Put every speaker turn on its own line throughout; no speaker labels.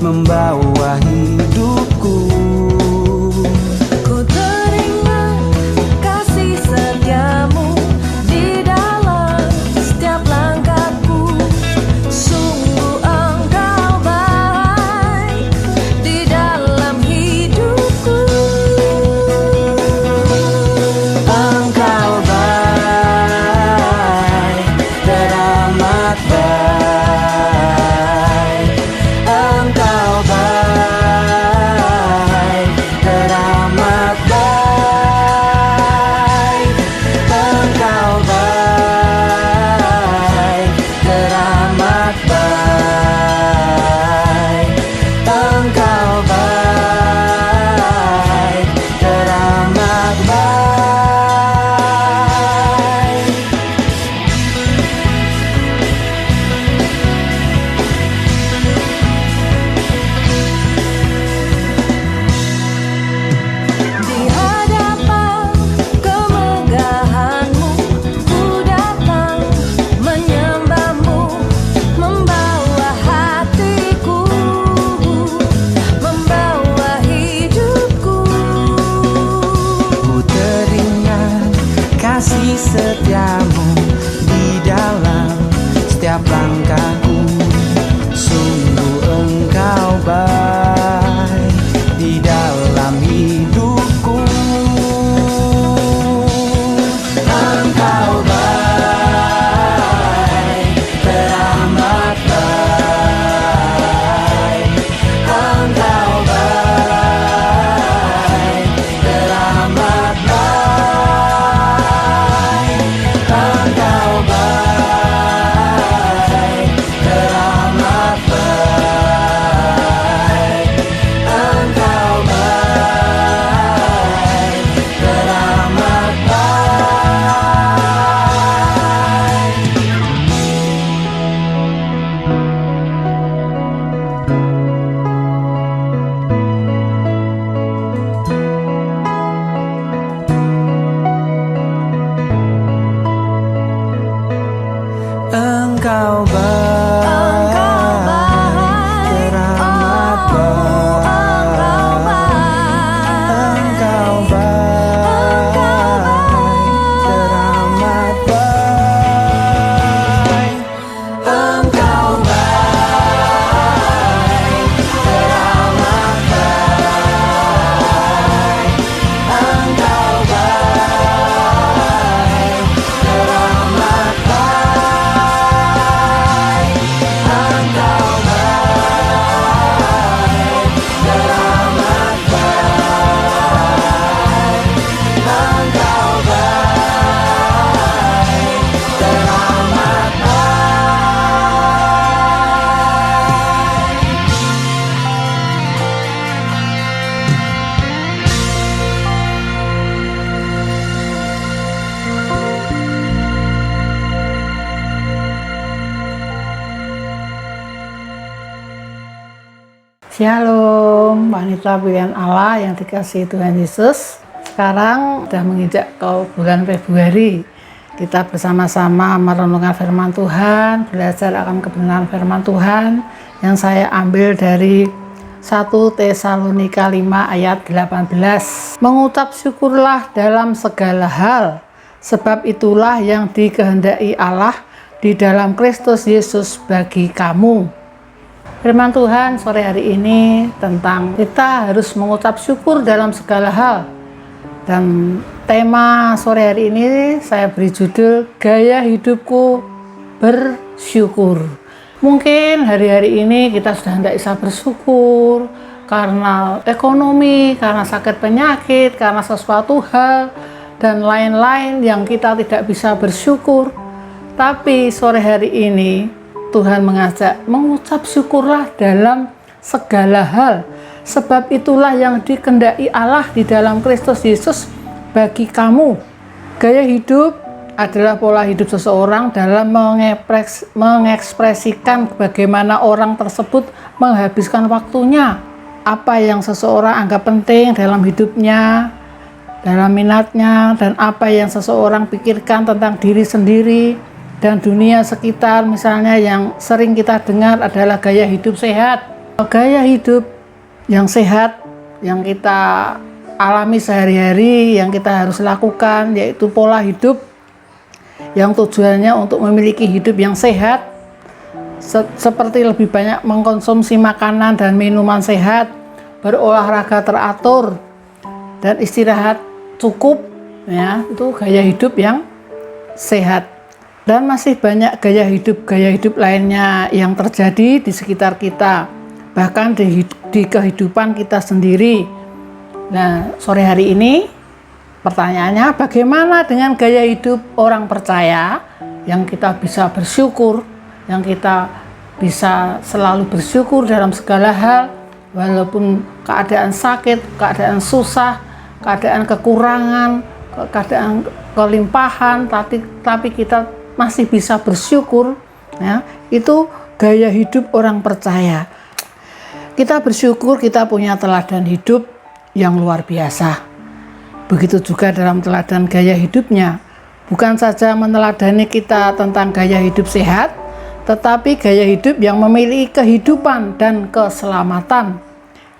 membawa hidupku.
Ku teringat kasih setiamu di dalam setiap langkahku. Sungguh engkau baik di dalam hidupku.
Engkau baik, teramat baik. Engkau baik, teramat baik. Engkau baik, teramat baik. Engkau baik, teramat baik.
Di hadapan kemegahanmu ku datang menyembahmu, membawa hatiku, membawa hidupku.
Ku teringat kasih setiamu di dalam setiap langkahku. Sungguh engkau baik di dalam hidupku. Engkau baik, teramat baik. Engkau baik, teramat baik. Engkau baik, teramat baik. Engkau baik, teramat baik. Engkau baik, teramat baik. Engkau baik, teramat baik. Engkau baik, teramat baik. Engkau baik, teramat baik. Engkau baik, teramat baik. Engkau baik, teramat
Shalom, wanita pilihan Allah yang dikasihi Tuhan Yesus. Sekarang sudah menginjak ke bulan Februari. Kita bersama-sama merenungkan firman Tuhan, belajar akan kebenaran firman Tuhan yang saya ambil dari 1 Tesalonika 5 ayat 18. Mengucap syukurlah dalam segala hal, sebab itulah yang dikehendaki Allah di dalam Kristus Yesus bagi kamu. Firman Tuhan sore hari ini tentang kita harus mengucap syukur dalam segala hal. Dan tema sore hari ini saya beri judul Gaya Hidupku Bersyukur. Mungkin hari-hari ini kita sudah tidak bisa bersyukur karena ekonomi, karena sakit penyakit, karena sesuatu hal dan lain-lain yang kita tidak bisa bersyukur. Tapi sore hari ini Tuhan mengajak mengucap syukurlah dalam segala hal, sebab itulah yang dikehendaki Allah di dalam Kristus Yesus bagi kamu. Gaya hidup adalah pola hidup seseorang dalam mengekspresikan bagaimana orang tersebut menghabiskan waktunya, apa yang seseorang anggap penting dalam hidupnya, dalam minatnya, dan apa yang seseorang pikirkan tentang diri sendiri dan dunia sekitar. Misalnya yang sering kita dengar adalah gaya hidup sehat, Gaya hidup yang sehat yang kita alami sehari-hari, yang kita harus lakukan, yaitu pola hidup yang tujuannya untuk memiliki hidup yang sehat, seperti lebih banyak mengkonsumsi makanan dan minuman sehat, berolahraga teratur, dan istirahat cukup, ya, itu gaya hidup yang sehat. Dan masih banyak gaya hidup lainnya yang terjadi di sekitar kita, bahkan di kehidupan kita sendiri. Nah, sore hari ini pertanyaannya, bagaimana dengan gaya hidup orang percaya yang kita bisa bersyukur, yang kita bisa selalu bersyukur dalam segala hal, walaupun keadaan sakit, keadaan susah, keadaan kekurangan, keadaan kelimpahan, tapi kita masih bisa bersyukur, ya, itu gaya hidup orang percaya. Kita bersyukur kita punya teladan hidup yang luar biasa. Begitu juga dalam teladan gaya hidupnya, bukan saja meneladani kita tentang gaya hidup sehat, tetapi gaya hidup yang memiliki kehidupan dan keselamatan.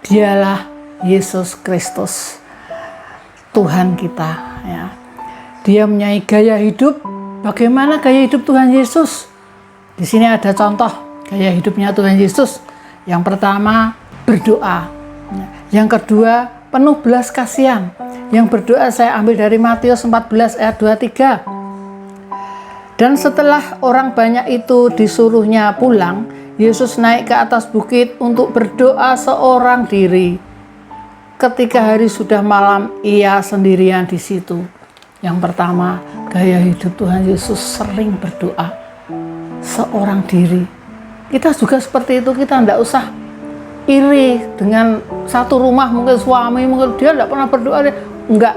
Dialah Yesus Kristus, Tuhan kita, ya. Dia mempunyai gaya hidup. Bagaimana gaya hidup Tuhan Yesus? Di sini ada contoh gaya hidupnya Tuhan Yesus. Yang pertama, berdoa. Yang kedua, penuh belas kasihan. Yang berdoa saya ambil dari Matius 14 ayat 23. Dan setelah orang banyak itu disuruhnya pulang, Yesus naik ke atas bukit untuk berdoa seorang diri. Ketika hari sudah malam, ia sendirian di situ. Yang pertama, gaya hidup Tuhan Yesus sering berdoa seorang diri. Kita juga seperti itu, kita tidak usah iri dengan satu rumah, mungkin suami, mungkin dia tidak pernah berdoa. Enggak,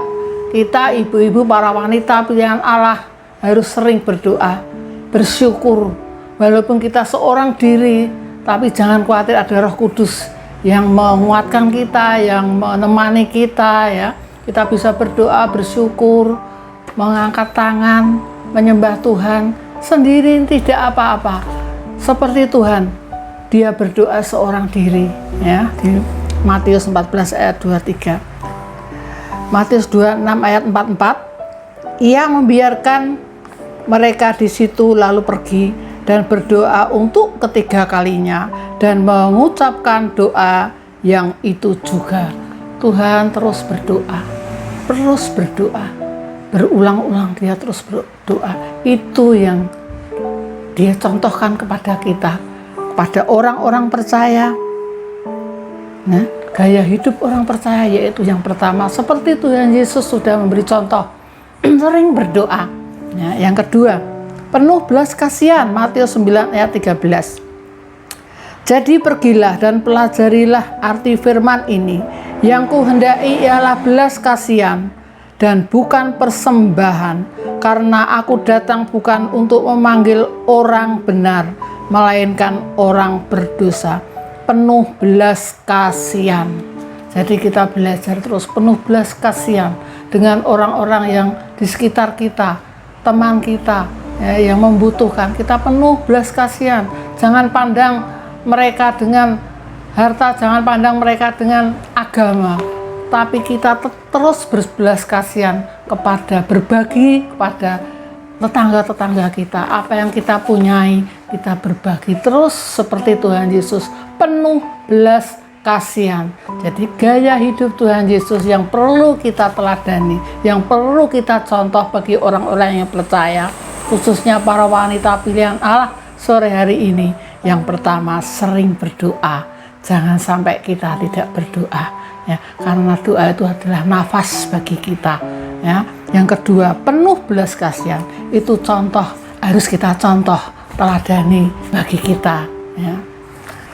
kita ibu-ibu, para wanita pilihan Allah harus sering berdoa, bersyukur. Walaupun kita seorang diri, tapi jangan khawatir, ada Roh Kudus yang menguatkan kita, yang menemani kita, ya. Kita bisa berdoa, bersyukur, mengangkat tangan, menyembah Tuhan sendiri, tidak apa-apa. Seperti Tuhan, dia berdoa seorang diri, ya, di Matius 14 ayat 23. Matius 26 ayat 44, ia membiarkan mereka di situ lalu pergi dan berdoa untuk ketiga kalinya dan mengucapkan doa yang itu juga. Tuhan terus berdoa, berulang-ulang dia terus berdoa. Itu yang dia contohkan kepada kita, kepada orang-orang percaya. Nah, gaya hidup orang percaya yaitu yang pertama, seperti Tuhan Yesus sudah memberi contoh, sering berdoa. Ya, yang kedua, penuh belas kasihan, Matius 9 ayat 13. Jadi pergilah dan pelajarilah arti firman ini, yang kuhendaki ialah belas kasihan dan bukan persembahan, karena aku datang bukan untuk memanggil orang benar, melainkan orang berdosa. Penuh belas kasihan. Jadi kita belajar terus penuh belas kasihan dengan orang-orang yang di sekitar kita, teman kita, ya, yang membutuhkan. Kita penuh belas kasihan. Jangan pandang mereka dengan harta, jangan pandang mereka dengan agama, tapi kita terus berbelas kasihan kepada, berbagi kepada tetangga-tetangga kita. Apa yang kita punyai, kita berbagi terus seperti Tuhan Yesus, penuh belas kasihan. Jadi gaya hidup Tuhan Yesus yang perlu kita teladani, yang perlu kita contoh bagi orang-orang yang percaya, khususnya para wanita pilihan Allah sore hari ini. Yang pertama, sering berdoa. Jangan sampai kita tidak berdoa, ya, karena doa itu adalah nafas bagi kita, ya. Yang kedua, penuh belas kasihan. Itu contoh, harus kita contoh, teladani bagi kita, ya.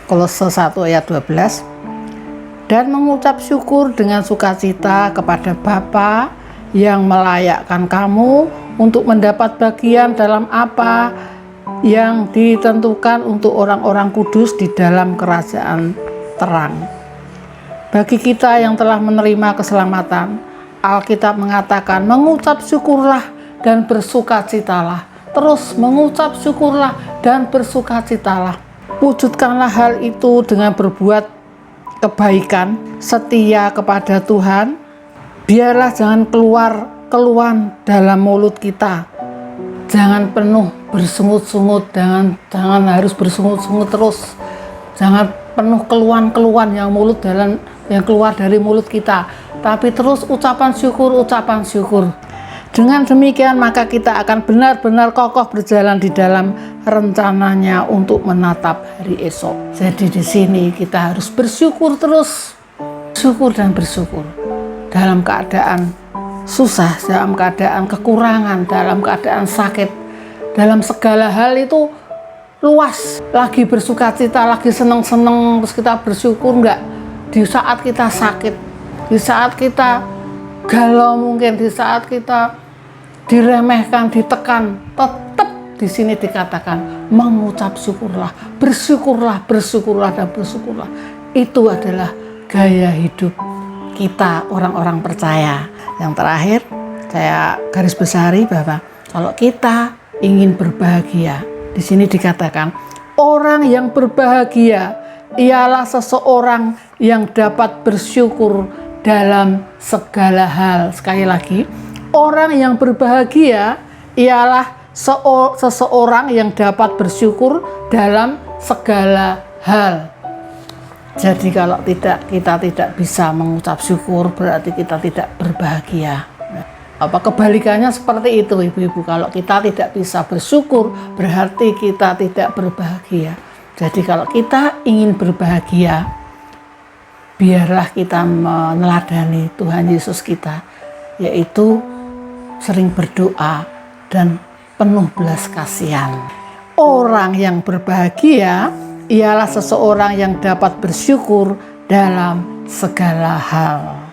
Kolose 1 ayat 12. Dan mengucap syukur dengan sukacita kepada Bapa yang melayakkan kamu untuk mendapat bagian dalam apa yang ditentukan untuk orang-orang kudus di dalam kerajaan terang. Bagi kita yang telah menerima keselamatan, Alkitab mengatakan mengucap syukurlah dan bersukacitalah. Terus mengucap syukurlah dan bersukacitalah. Wujudkanlah hal itu dengan berbuat kebaikan, setia kepada Tuhan. Biarlah jangan keluhan dalam mulut kita. Jangan penuh bersungut-sungut, jangan harus bersungut-sungut terus. Jangan penuh keluhan yang keluar dari mulut kita, tapi terus ucapan syukur. Dengan demikian maka kita akan benar-benar kokoh berjalan di dalam rencananya untuk menatap hari esok. Jadi di sini kita harus bersyukur terus, syukur dan bersyukur dalam keadaan susah, dalam keadaan kekurangan, dalam keadaan sakit, dalam segala hal itu luas. Lagi bersukacita, lagi seneng-seneng, terus kita bersyukur enggak? Di saat kita sakit, di saat kita galau mungkin, di saat kita diremehkan, ditekan, tetap di sini dikatakan mengucap syukurlah, bersyukurlah dan bersyukurlah. Itu adalah gaya hidup kita orang-orang percaya. Yang terakhir saya garis besari bahwa kalau kita ingin berbahagia, di sini dikatakan orang yang berbahagia ialah seseorang yang dapat bersyukur dalam segala hal. Sekali lagi, orang yang berbahagia ialah seseorang yang dapat bersyukur dalam segala hal. Jadi kalau kita tidak bisa mengucap syukur, berarti kita tidak berbahagia. Apa kebalikannya seperti itu, ibu-ibu? Kalau kita tidak bisa bersyukur, berarti kita tidak berbahagia. Jadi kalau kita ingin berbahagia, biarlah kita meneladani Tuhan Yesus kita, yaitu sering berdoa dan penuh belas kasihan. Orang yang berbahagia ialah seseorang yang dapat bersyukur dalam segala hal.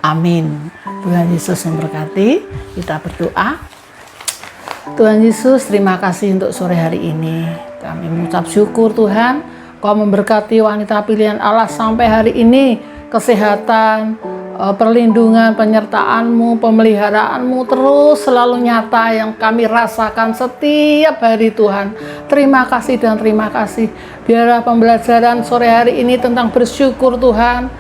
Amin. Tuhan Yesus memberkati. Kita berdoa. Tuhan Yesus, terima kasih untuk sore hari ini. Kami mengucap syukur Tuhan, Kau memberkati wanita pilihan Allah sampai hari ini. Kesehatan, perlindungan, penyertaan-Mu, pemeliharaanmu terus selalu nyata yang kami rasakan setiap hari Tuhan. Terima kasih dan terima kasih. Biarlah pembelajaran sore hari ini tentang bersyukur Tuhan,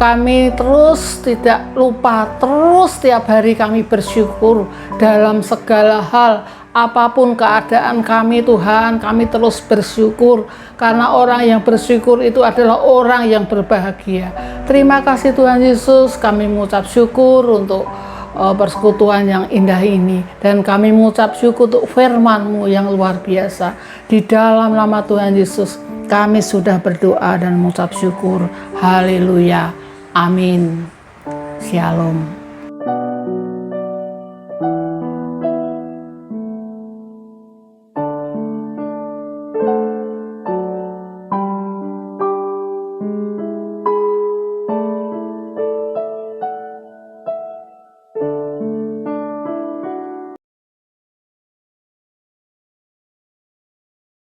kami terus tidak lupa, terus setiap hari kami bersyukur dalam segala hal. Apapun keadaan kami Tuhan, kami terus bersyukur, karena orang yang bersyukur itu adalah orang yang berbahagia. Terima kasih Tuhan Yesus, kami mengucap syukur untuk persekutuan yang indah ini, dan kami mengucap syukur untuk firman-Mu yang luar biasa. Di dalam nama Tuhan Yesus kami sudah berdoa dan mengucap syukur. Haleluya, amin. Shalom.